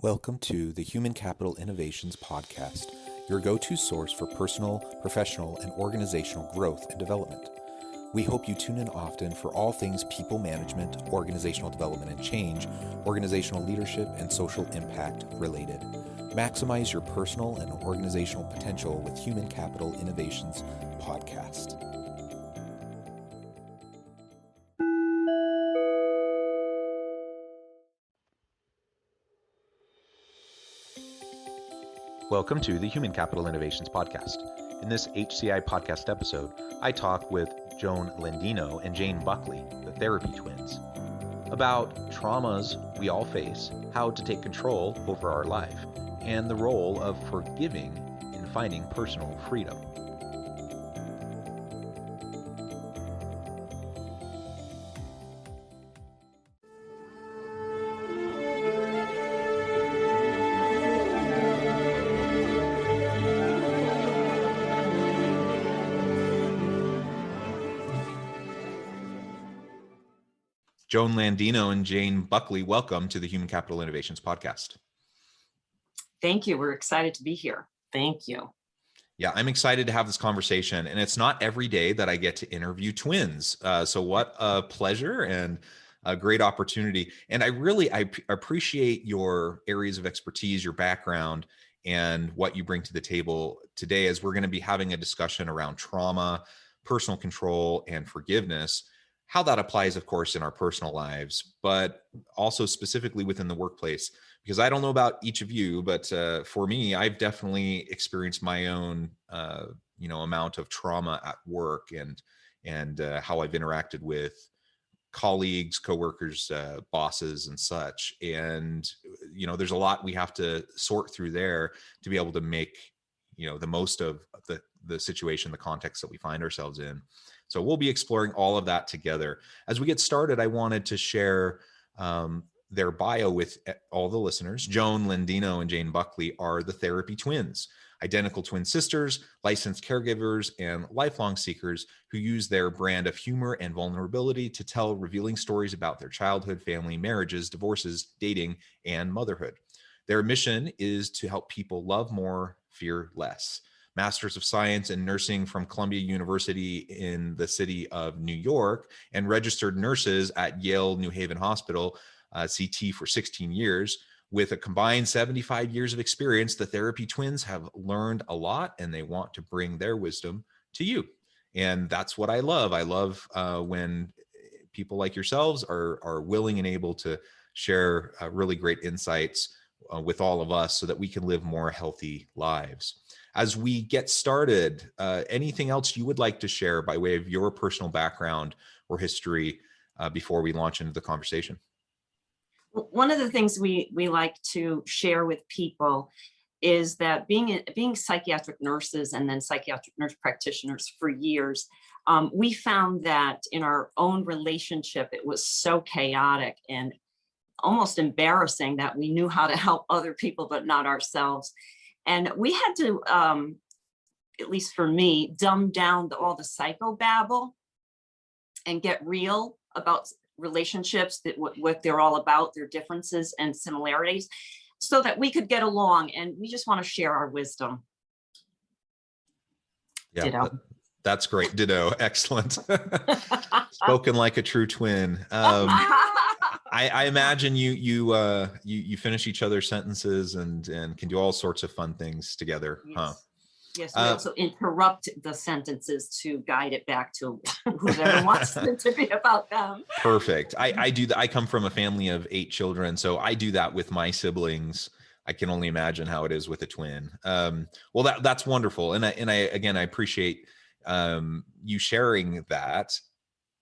Welcome to the Human Capital Innovations Podcast, your go-to source for personal, professional, and organizational growth and development. We hope you tune in often for all things people management, organizational development and change, organizational leadership, and social impact related. Maximize your personal and organizational potential with Human Capital Innovations Podcast. Welcome to the Human Capital Innovations Podcast. In this HCI podcast episode, I talk with Joan Landino and Jane Buckley, the therapy twins, about traumas we all face, how to take control over our life, and the role of forgiving in finding personal freedom. Joan Landino and Jane Buckley, welcome to the Human Capital Innovations Podcast. Thank you. We're excited to be here. Thank you. Yeah, I'm excited to have this conversation, and it's not every day that I get to interview twins. So what a pleasure and a great opportunity. And I appreciate your areas of expertise, your background, and what you bring to the table today, as we're going to be having a discussion around trauma, personal control, and forgiveness. How that applies, of course, in our personal lives, but also specifically within the workplace. Because I don't know about each of you, but for me, I've definitely experienced my own, amount of trauma at work, and how I've interacted with colleagues, coworkers, bosses, and such. And there's a lot we have to sort through there to be able to make the most of the situation, the context that we find ourselves in. So we'll be exploring all of that together. As we get started, I wanted to share their bio with all the listeners. Joan Landino and Jane Buckley are the therapy twins, identical twin sisters, licensed caregivers, and lifelong seekers who use their brand of humor and vulnerability to tell revealing stories about their childhood, family, marriages, divorces, dating, and motherhood. Their mission is to help people love more, fear less. Masters of Science in Nursing from Columbia University in the city of New York, and registered nurses at Yale New Haven Hospital, CT, for 16 years. With a combined 75 years of experience, the therapy twins have learned a lot, and they want to bring their wisdom to you. And that's what I love. I love when people like yourselves are willing and able to share really great insights with all of us so that we can live more healthy lives. As we get started, anything else you would like to share by way of your personal background or history before we launch into the conversation? One of the things we like to share with people is that being psychiatric nurses and then psychiatric nurse practitioners for years, we found that in our own relationship, it was so chaotic and almost embarrassing that we knew how to help other people, but not ourselves. And we had to, at least for me, dumb down all the psychobabble and get real about relationships, that what they're all about, their differences and similarities, so that we could get along. And we just want to share our wisdom. Yeah, Ditto. That's great. Ditto. Excellent. Spoken like a true twin. I imagine you finish each other's sentences and can do all sorts of fun things together, Yes. huh? Yes, we also interrupt the sentences to guide it back to whoever wants it to be about them. Perfect. I do that. I come from a family of 8 children, so I do that with my siblings. I can only imagine how it is with a twin. Well, that's wonderful, and I appreciate you sharing that.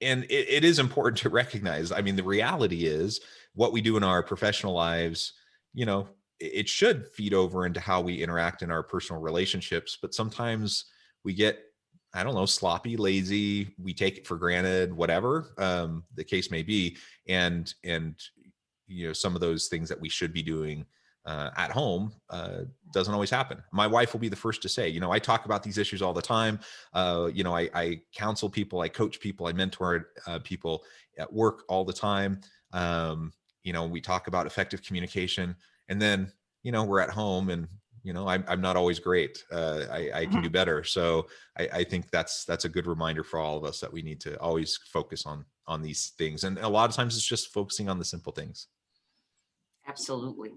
And it is important to recognize, I mean, the reality is what we do in our professional lives, it should feed over into how we interact in our personal relationships. But sometimes we get, I don't know, sloppy, lazy, we take it for granted, whatever the case may be. And some of those things that we should be doing at home doesn't always happen. My wife will be the first to say, I talk about these issues all the time. I counsel people, I coach people, I mentor people at work all the time. We talk about effective communication. And then, we're at home and, I'm not always great. I can do better. So I think that's a good reminder for all of us that we need to always focus on these things. And a lot of times it's just focusing on the simple things. Absolutely.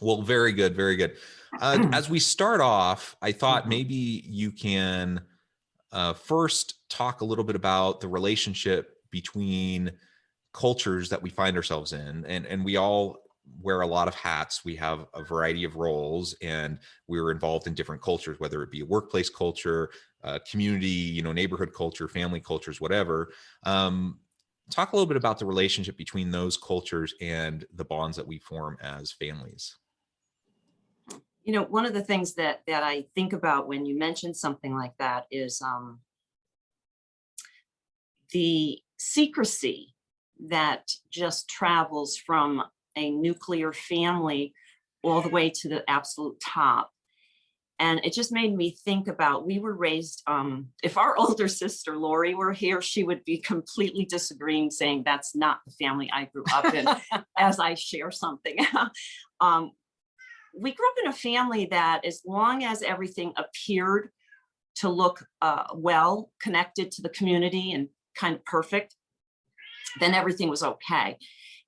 Well, very good. Very good. As we start off, I thought maybe you can first talk a little bit about the relationship between cultures that we find ourselves in. And we all wear a lot of hats. We have a variety of roles, and we're involved in different cultures, whether it be a workplace culture, community, neighborhood culture, family cultures, whatever. Talk a little bit about the relationship between those cultures and the bonds that we form as families. One of the things that I think about when you mention something like that is the secrecy that just travels from a nuclear family all the way to the absolute top. And it just made me think about, we were raised, if our older sister Lori were here, she would be completely disagreeing, saying that's not the family I grew up in, as I share something. We grew up in a family that, as long as everything appeared to look well connected to the community and kind of perfect, then everything was okay.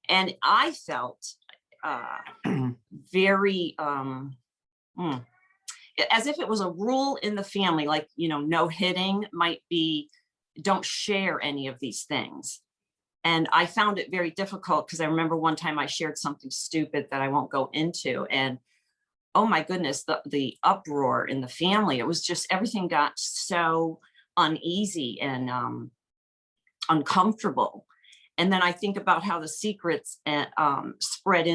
And I felt very, as if it was a rule in the family, like, no hitting might be, don't share any of these things. And I found it very difficult because I remember one time I shared something stupid that I won't go into. And oh my goodness, the uproar in the family, it was just, everything got so uneasy and uncomfortable. And then I think about how the secrets spread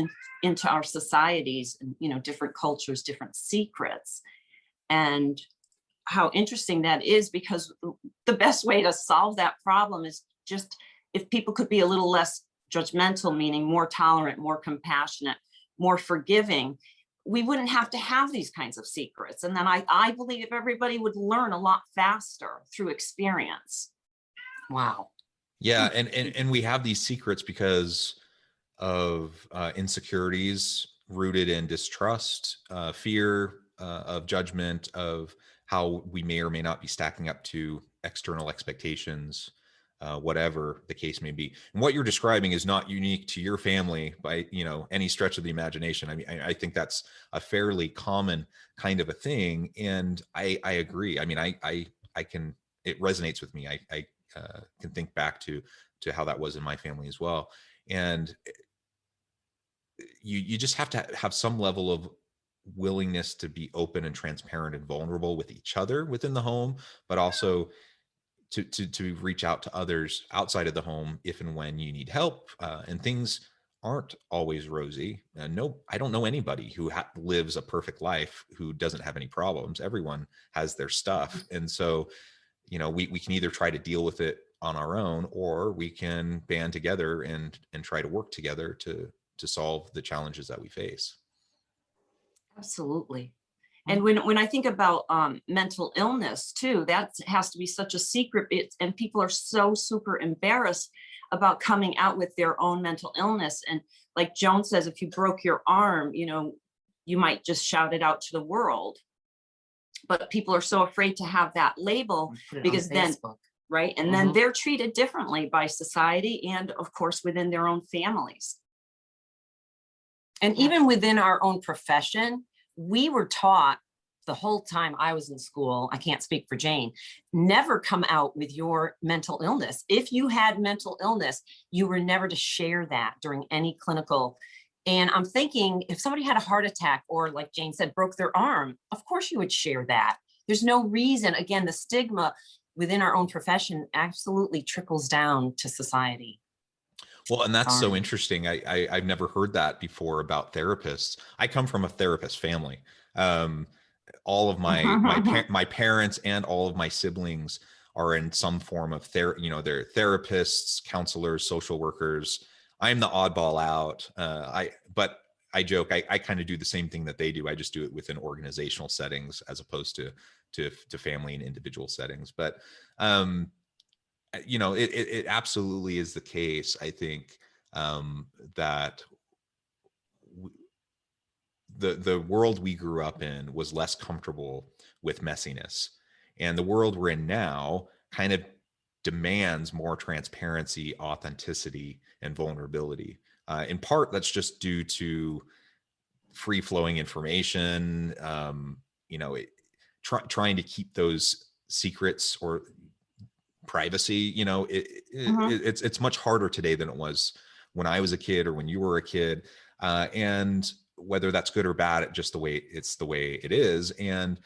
into our societies and, different cultures, different secrets, and how interesting that is, because the best way to solve that problem is just if people could be a little less judgmental, meaning more tolerant, more compassionate, more forgiving, we wouldn't have to have these kinds of secrets. And then I believe everybody would learn a lot faster through experience. Wow. Yeah. And we have these secrets because of insecurities rooted in distrust, fear of judgment, of how we may or may not be stacking up to external expectations, whatever the case may be. And what you're describing is not unique to your family by any stretch of the imagination. I mean, I think that's a fairly common kind of a thing, and I agree. I mean, I can, it resonates with me. I can think back to how that was in my family as well. And you just have to have some level of willingness to be open and transparent and vulnerable with each other within the home, but also to reach out to others outside of the home if and when you need help. And things aren't always rosy. No, I don't know anybody who lives a perfect life who doesn't have any problems. Everyone has their stuff. And so, we can either try to deal with it on our own, or we can band together and try to work together to solve the challenges that we face. Absolutely. And when I think about mental illness too, that has to be such a secret. And people are so super embarrassed about coming out with their own mental illness. And like Joan says, if you broke your arm, you might just shout it out to the world. But people are so afraid to have that label because then, right? And then they're treated differently by society and, of course, within their own families. And even within our own profession, we were taught the whole time I was in school, I can't speak for Jane, never come out with your mental illness. If you had mental illness, you were never to share that during any clinical. And I'm thinking, if somebody had a heart attack or, like Jane said, broke their arm, of course you would share that. There's no reason. Again, the stigma within our own profession absolutely trickles down to society. Well, and that's so interesting. I've never heard that before about therapists. I come from a therapist family. All of my parents and all of my siblings are in some form of they're therapists, counselors, social workers. I'm the oddball out. But I joke, I kind of do the same thing that they do. I just do it within organizational settings as opposed to family and individual settings. But it absolutely is the case. I think that the world we grew up in was less comfortable with messiness. And the world we're in now kind of demands more transparency, authenticity, and vulnerability. In part, that's just due to free flowing information, trying to keep those secrets or privacy, it's much harder today than it was when I was a kid or when you were a kid. And whether that's good or bad, just the way it is. And,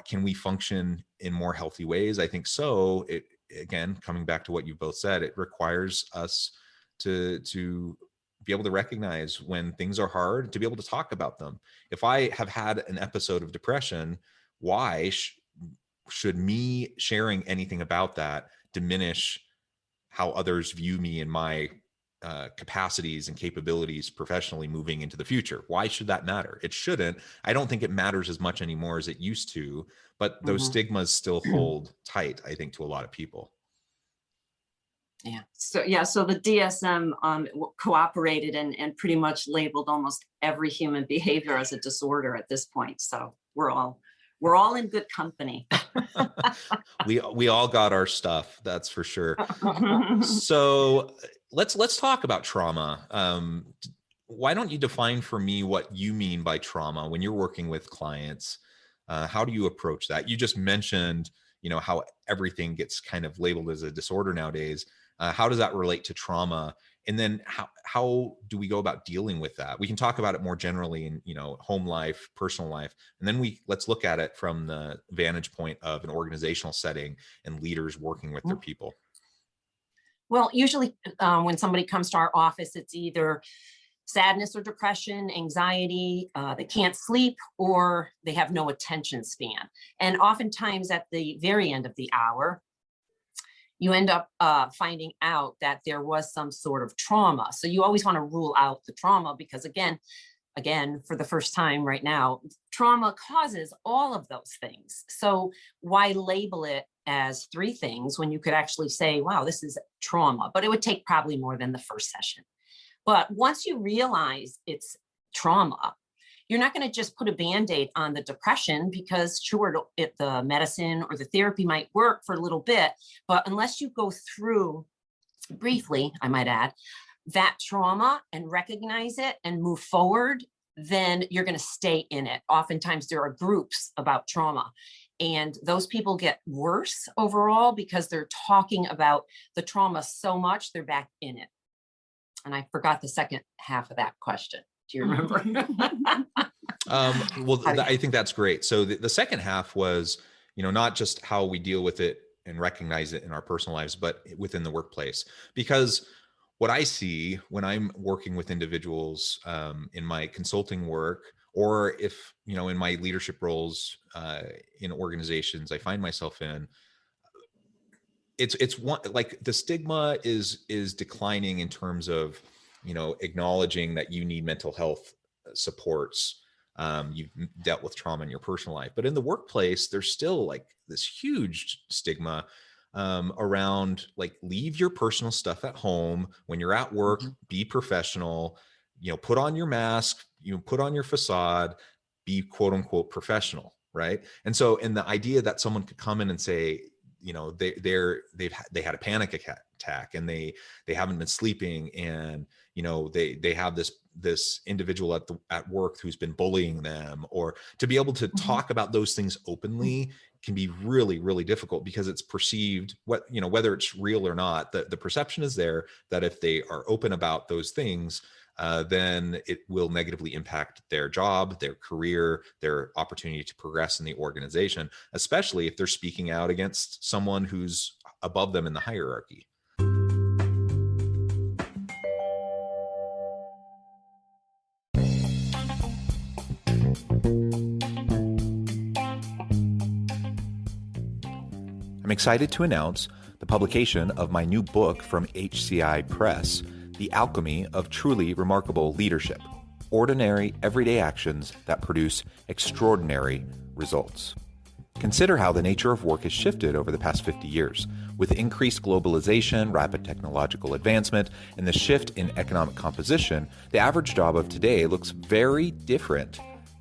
can we function in more healthy ways? I think so. Again, coming back to what you both said, it requires us to be able to recognize when things are hard, to be able to talk about them. If I have had an episode of depression, why should me sharing anything about that diminish how others view me and my capacities and capabilities professionally moving into the future? Why should that matter? It shouldn't. I don't think it matters as much anymore as it used to, but those stigmas still hold tight, I think, to a lot of people. Yeah. So the DSM cooperated and pretty much labeled almost every human behavior as a disorder at this point. So we're all in good company. We all got our stuff, that's for sure. So let's talk about trauma. Why don't you define for me what you mean by trauma when you're working with clients? How do you approach that? You just mentioned, how everything gets kind of labeled as a disorder nowadays. How does that relate to trauma? And then how do we go about dealing with that? We can talk about it more generally in, home life, personal life, and then let's look at it from the vantage point of an organizational setting and leaders working with their people. Well, usually when somebody comes to our office, it's either sadness or depression, anxiety, they can't sleep, or they have no attention span. And oftentimes at the very end of the hour, you end up finding out that there was some sort of trauma. So you always want to rule out the trauma because again, for the first time right now, trauma causes all of those things. So why label it as 3 things when you could actually say, wow, this is trauma, but it would take probably more than the first session. But once you realize it's trauma, you're not going to just put a Band-Aid on the depression because sure, the medicine or the therapy might work for a little bit, but unless you go through briefly, I might add, that trauma and recognize it and move forward, then you're going to stay in it. Oftentimes there are groups about trauma and those people get worse overall because they're talking about the trauma so much, they're back in it. And I forgot the second half of that question. Do you remember? I think that's great. So the second half was, not just how we deal with it and recognize it in our personal lives, but within the workplace. Because what I see when I'm working with individuals in my consulting work, or if, in my leadership roles in organizations I find myself in, it's one, like the stigma is declining in terms of, acknowledging that you need mental health supports. You've dealt with trauma in your personal life, but in the workplace, there's still like this huge stigma around like, leave your personal stuff at home. When you're at work, be professional, put on your mask, put on your facade, be quote unquote professional. Right. And so, and the idea that someone could come in and say, they had a panic attack and they haven't been sleeping, and they have this individual at work who's been bullying them, or to be able to talk about those things openly can be really, really difficult because it's perceived, whether it's real or not, the perception is there that if they are open about those things, then it will negatively impact their job, their career, their opportunity to progress in the organization, especially if they're speaking out against someone who's above them in the hierarchy. I'm excited to announce the publication of my new book from HCI Press, The Alchemy of Truly Remarkable Leadership: Ordinary, Everyday Actions that Produce Extraordinary Results. Consider how the nature of work has shifted over the past 50 years. With increased globalization, rapid technological advancement, and the shift in economic composition, the average job of today looks very different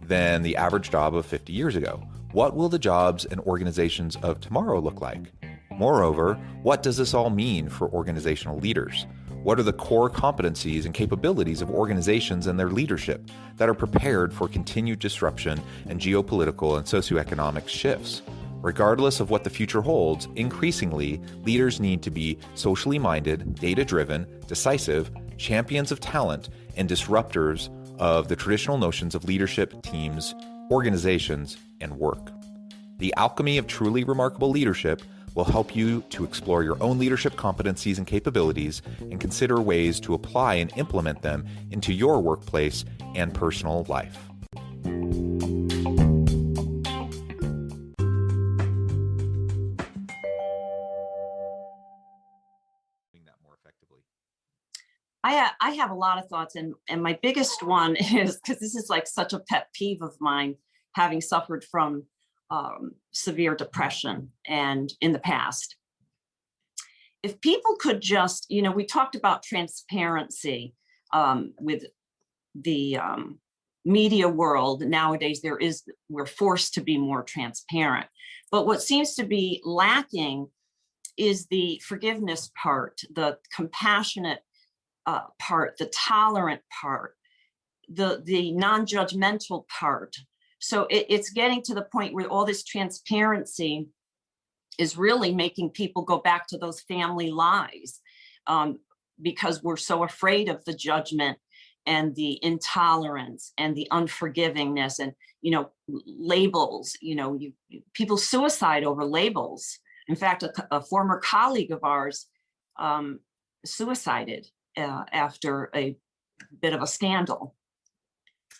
than the average job of 50 years ago? What will the jobs and organizations of tomorrow look like? Moreover, what does this all mean for organizational leaders? What are the core competencies and capabilities of organizations and their leadership that are prepared for continued disruption and geopolitical and socioeconomic shifts? Regardless of what the future holds, increasingly, leaders need to be socially minded, data-driven, decisive, champions of talent, and disruptors of the traditional notions of leadership, teams, organizations, and work. The alchemy of truly remarkable leadership will help you to explore your own leadership competencies and capabilities and consider ways to apply and implement them into your workplace and personal life. I have a lot of thoughts, and my biggest one is, because this is like such a pet peeve of mine, having suffered from severe depression and in the past. If people could just, we talked about transparency with the media world. Nowadays, we're forced to be more transparent. But what seems to be lacking is the forgiveness part, the compassionate part, the tolerant part, the non-judgmental part. So it's getting to the point where all this transparency is really making people go back to those family lies, because we're so afraid of the judgment and the intolerance and the unforgivingness and, labels, people suicide over labels. In fact, a former colleague of ours suicided after a bit of a scandal.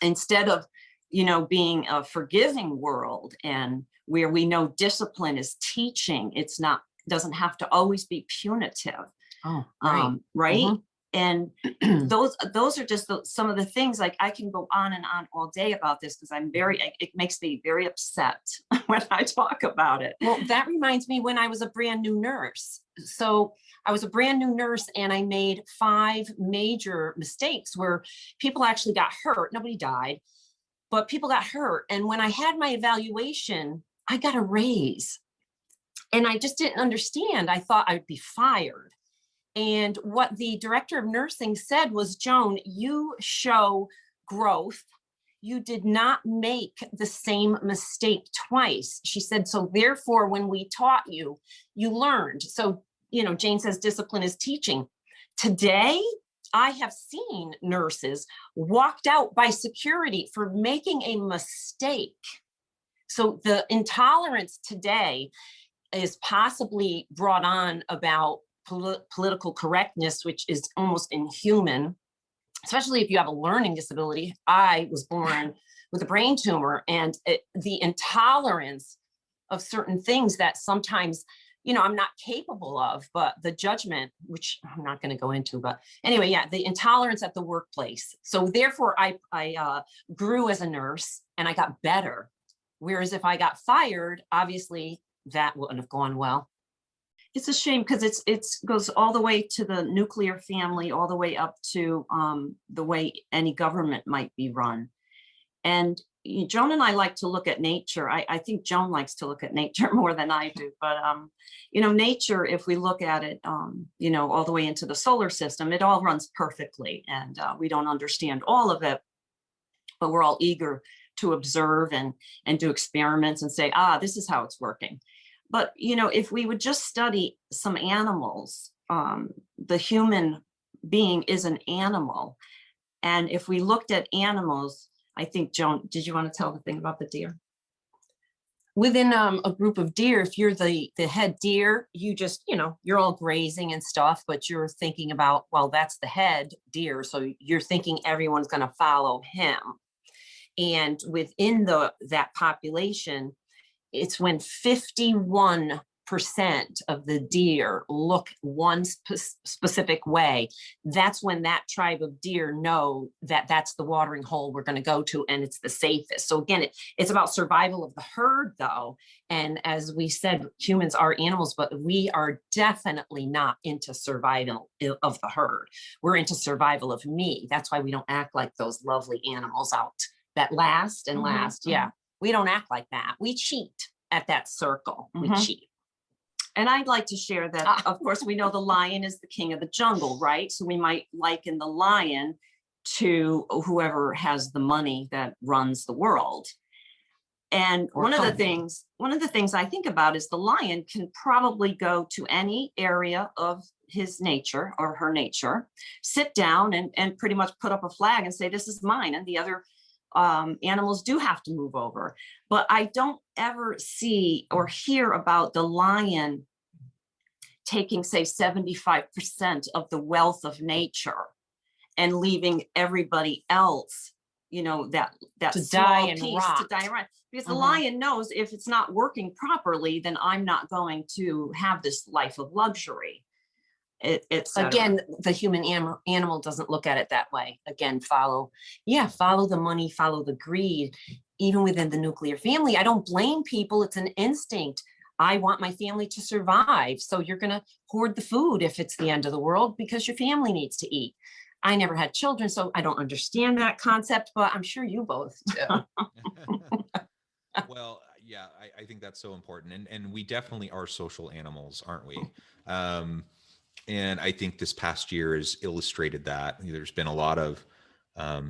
Instead of, being a forgiving world and where we know discipline is teaching, doesn't have to always be punitive. Oh, right. Right. Mm-hmm. And those are just some of the things. Like, I can go on and on all day about this because it makes me very upset when I talk about it. Well, that reminds me when I was a brand new nurse. So I was a brand new nurse and I made 5 major mistakes where people actually got hurt. Nobody died, but people got hurt. And when I had my evaluation, I got a raise and I just didn't understand. I thought I'd be fired. And what the director of nursing said was, Joan, you show growth. You did not make the same mistake twice. She said, so therefore, when we taught you, you learned. So, Jane says discipline is teaching. Today, I have seen nurses walked out by security for making a mistake. So the intolerance today is possibly brought on about political correctness, which is almost inhuman, especially if you have a learning disability. I was born with a brain tumor, and the intolerance of certain things that sometimes, I'm not capable of, but the judgment, which I'm not going to go into, but anyway, yeah, the intolerance at the workplace. So therefore I grew as a nurse and I got better. Whereas if I got fired, obviously that wouldn't have gone well. It's a shame because it goes all the way to the nuclear family, all the way up to the way any government might be run. And Joan and I like to look at nature. I think Joan likes to look at nature more than I do. But, nature, if we look at it, all the way into the solar system, it all runs perfectly. And we don't understand all of it, but we're all eager to observe and do experiments and say, this is how it's working. But, if we would just study some animals, the human being is an animal. And if we looked at animals, I think, Joan, did you want to tell the thing about the deer? Within a group of deer, if you're the head deer, you just, you're all grazing and stuff, but you're thinking about, well, that's the head deer. So you're thinking everyone's going to follow him. And within that population, it's when 51% of the deer look one specific way. That's when that tribe of deer know that that's the watering hole we're going to go to, and it's the safest. So again, it's about survival of the herd, though. And as we said, humans are animals, but we are definitely not into survival of the herd. We're into survival of me. That's why we don't act like those lovely animals out that last and Mhm, last. Yeah. We don't act like that. We cheat at that circle. We Mhm. cheat. And I'd like to share that, of course, we know the lion is the king of the jungle, right? So we might liken the lion to whoever has the money that runs the world. And Or one of the company. things I think about is the lion can probably go to any area of his nature or her nature, sit down and pretty much put up a flag and say, this is mine. And the other animals do have to move over. But I don't ever see or hear about the lion taking, say, 75% of the wealth of nature and leaving everybody else, that To small die and piece to rot. die and rot. Because the Mhm. lion knows if it's not working properly, then I'm not going to have this life of luxury. Et cetera. Again, the human animal doesn't look at it that way. Again, follow the money, follow the greed. Even within the nuclear family, I don't blame people. It's an instinct. I want my family to survive. So you're going to hoard the food if it's the end of the world because your family needs to eat. I never had children, so I don't understand that concept, but I'm sure you both do. Well, yeah, I think that's so important. And we definitely are social animals, aren't we? And I think this past year has illustrated that. There's been a lot of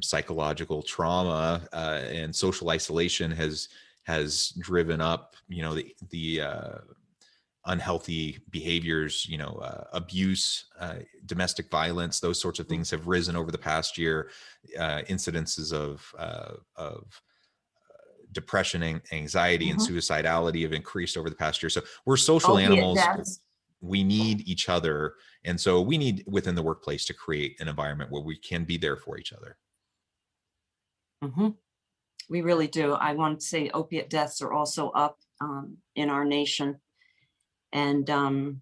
psychological trauma, and social isolation has driven up, the unhealthy behaviors, abuse, domestic violence, those sorts of things have risen over the past year. Incidences of depression, anxiety, and Mhm. suicidality have increased over the past year. So we're social Opiate animals. deaths. We need each other. And so we need within the workplace to create an environment where we can be there for each other. Mhm. We really do. I want to say opiate deaths are also up in our nation. And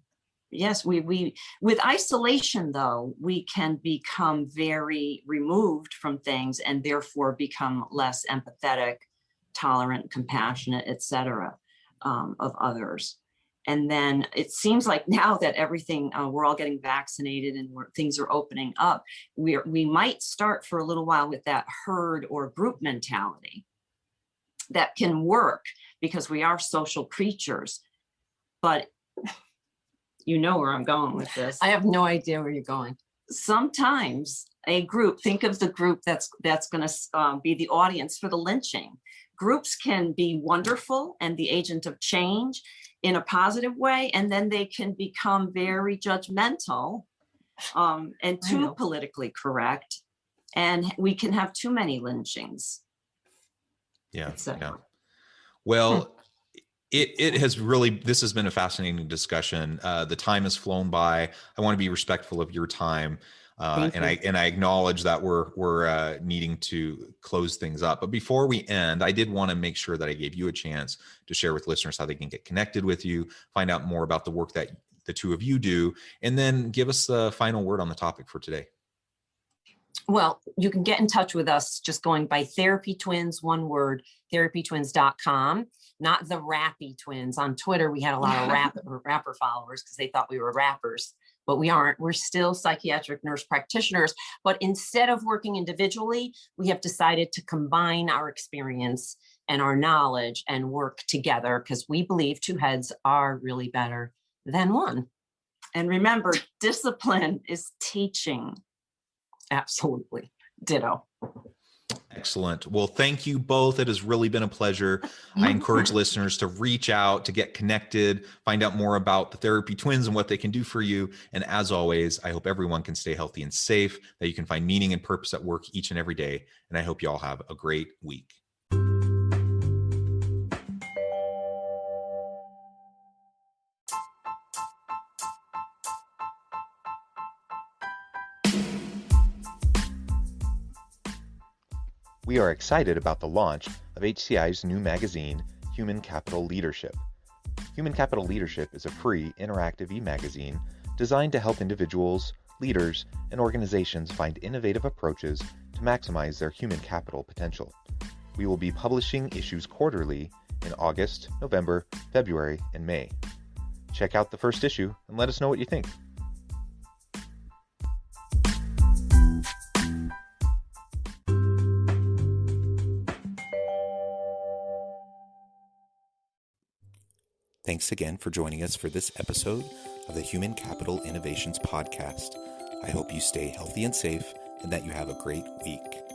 yes, we with isolation, though, we can become very removed from things and therefore become less empathetic, tolerant, compassionate, etc., of others. And then it seems like now that everything, we're all getting vaccinated and things are opening up, we might start for a little while with that herd or group mentality that can work because we are social creatures. But you know where I'm going with this. I have no idea where you're going. Sometimes a group, think of the group that's going to be the audience for the lynching. Groups can be wonderful and the agent of change in a positive way, and then they can become very judgmental and too politically correct, and we can have too many lynchings. Yeah. etc. Well, it has really, this has been a fascinating discussion. The time has flown by. I want to be respectful of your time. And I acknowledge that we're needing to close things up. But before we end, I did want to make sure that I gave you a chance to share with listeners how they can get connected with you, find out more about the work that the two of you do, and then give us the final word on the topic for today. Well, you can get in touch with us just going by Therapy Twins, one word, therapytwins.com, not the Rappy Twins. On Twitter, we had a lot of rapper followers because they thought we were rappers, but we aren't. We're still psychiatric nurse practitioners. But instead of working individually, we have decided to combine our experience and our knowledge and work together because we believe two heads are really better than one. And remember, discipline is teaching. Absolutely. Ditto. Excellent. Well, thank you both. It has really been a pleasure. I encourage listeners to reach out, to get connected, find out more about the Therapy Twins and what they can do for you. And as always, I hope everyone can stay healthy and safe, that you can find meaning and purpose at work each and every day. And I hope you all have a great week. We are excited about the launch of HCI's new magazine, Human Capital Leadership. Human Capital Leadership is a free, interactive e-magazine designed to help individuals, leaders, and organizations find innovative approaches to maximize their human capital potential. We will be publishing issues quarterly in August, November, February, and May. Check out the first issue and let us know what you think. Thanks again for joining us for this episode of the Human Capital Innovations Podcast. I hope you stay healthy and safe and that you have a great week.